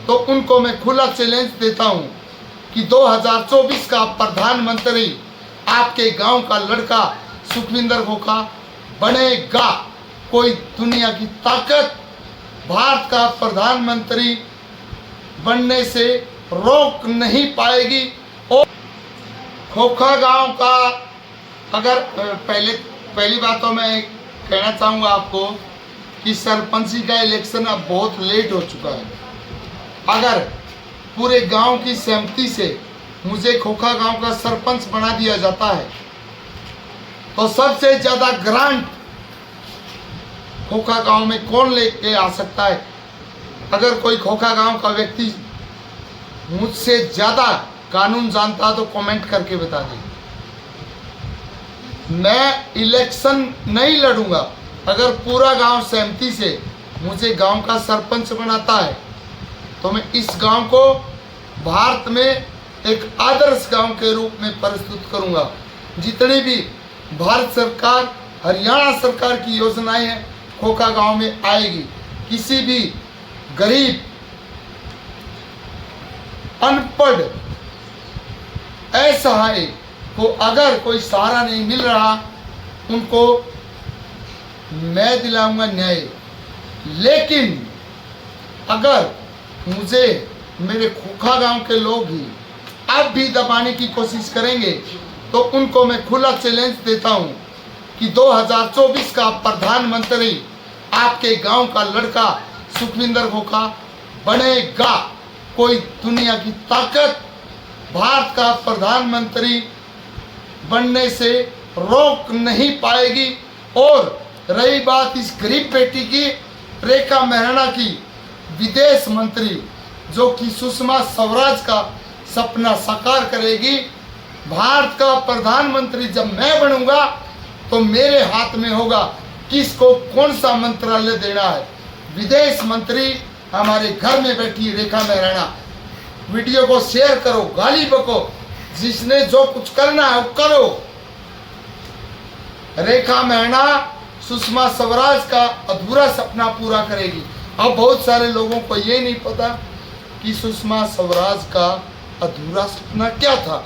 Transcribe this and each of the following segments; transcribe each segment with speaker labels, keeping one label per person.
Speaker 1: तो उनको मैं खुला चैलेंज देता हूं कि 2024 का प्रधानमंत्री आपके गांव का लड़का सुखविंदर खोखा बनेगा। कोई दुनिया की ताकत भारत का प्रधानमंत्री बनने से रोक नहीं पाएगी। और खोखा गांव का अगर पहली बात तो मैं कहना चाहूँगा आपको कि सरपंची का इलेक्शन अब बहुत लेट हो चुका है। अगर पूरे गांव की सहमति से मुझे खोखा गांव का सरपंच बना दिया जाता है तो सबसे ज़्यादा ग्रांट खोखा गांव में कौन लेके आ सकता है? अगर कोई खोखा गांव का व्यक्ति मुझसे ज़्यादा कानून जानता तो कमेंट करके बता दें। मैं इलेक्शन नहीं लड़ूंगा। अगर पूरा गांव सहमति से मुझे गांव का सरपंच बनाता है तो मैं इस गांव को भारत में एक आदर्श गांव के रूप में प्रस्तुत करूंगा। जितनी भी भारत सरकार, हरियाणा सरकार की योजनाएं हैं खोखा गांव में आएगी। किसी भी गरीब, अनपढ़, असहाय को अगर कोई सहारा नहीं मिल रहा उनको मैं दिलाऊंगा न्याय। लेकिन अगर मुझे मेरे खोखा गांव के लोग ही अब भी दबाने की कोशिश करेंगे तो उनको मैं खुला चैलेंज देता हूं कि 2024 का प्रधानमंत्री आपके गांव का लड़का सुखविंदर खोखा बनेगा। कोई दुनिया की ताकत भारत का प्रधानमंत्री बनने से रोक नहीं पाएगी। और रही बात इस गरीब बेटी की, रेखा मेहरा की, विदेश मंत्री जो कि सुषमा स्वराज का सपना साकार करेगी। भारत का प्रधानमंत्री जब मैं बनूंगा तो मेरे हाथ में होगा किसको कौन सा मंत्रालय देना है। विदेश मंत्री हमारे घर में बैठी रेखा मेहरा। वीडियो को शेयर करो, गाली बको, जिसने जो कुछ करना है वो करो। रेखा मेहरा सुषमा स्वराज का अधूरा सपना पूरा करेगी। अब बहुत सारे लोगों को ये नहीं पता कि सुषमा स्वराज का अधूरा सपना क्या था।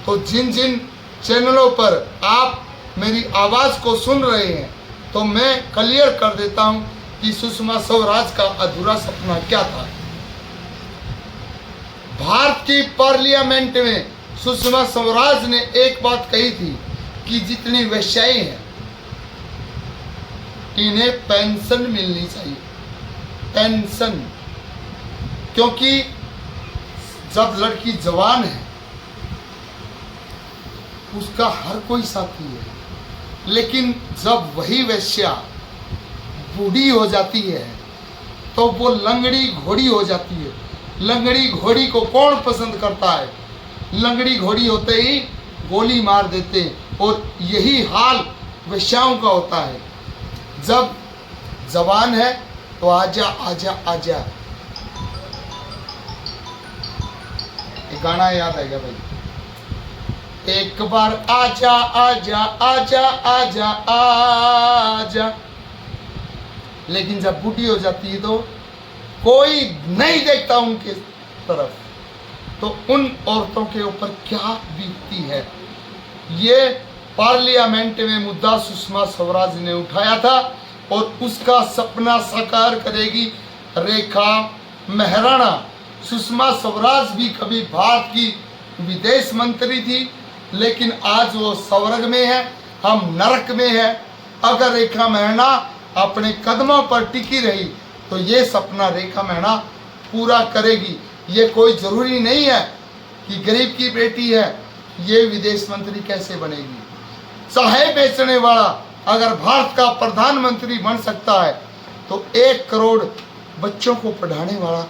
Speaker 1: तो जिन जिन चैनलों पर आप मेरी आवाज़ को सुन रहे हैं तो मैं क्लियर कर देता हूं कि सुषमा स्वराज का अधूरा सपना क्या था। भारत की पार्लियामेंट में सुषमा स्वराज ने एक बात कही थी कि जितनी वेश्याएं हैं इन्हें पेंशन मिलनी चाहिए। पेंशन, क्योंकि जब लड़की जवान है उसका हर कोई साथी है, लेकिन जब वही वेश्या बूढ़ी हो जाती है तो वो लंगड़ी घोड़ी हो जाती है। लंगड़ी घोड़ी को कौन पसंद करता है? लंगड़ी घोड़ी होते ही गोली मार देते हैं। और यही हाल वेश्याओं का होता है। जब जवान है तो आजा आजा आजा, एक गाना याद आएगा भाई, एक बार आजा आजा आजा आजा आजा। लेकिन जब बूढ़ी हो जाती है तो कोई नहीं देखता उनके तरफ। तो उन औरतों के ऊपर क्या बीतती है। ये पार्लियामेंट में मुद्दा सुषमा स्वराज ने उठाया था और उसका सपना साकार करेगी रेखा मेहरा। सुषमा स्वराज भी कभी भारत की विदेश मंत्री थी, लेकिन आज वो स्वर्ग में है, हम नरक में है। अगर रेखा मेहरा अपने कदमों पर टिकी रही तो ये सपना रेखा मेहरा पूरा करेगी। ये कोई ज़रूरी नहीं है कि गरीब की बेटी है ये विदेश मंत्री कैसे बनेगी। चाहे बेचने वाला अगर भारत का प्रधानमंत्री बन सकता है तो 1 करोड़ बच्चों को पढ़ाने वाला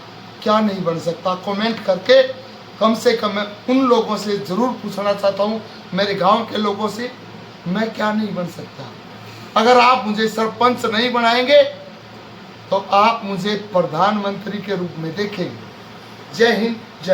Speaker 1: क्या नहीं बन सकता। कमेंट करके कम से कम मैं उन लोगों से ज़रूर पूछना चाहता हूँ, मेरे गांव के लोगों से, मैं क्या नहीं बन सकता। अगर आप मुझे सरपंच नहीं बनाएंगे तो आप मुझे प्रधानमंत्री के रूप में देखेंगे। जय हिंद, जय।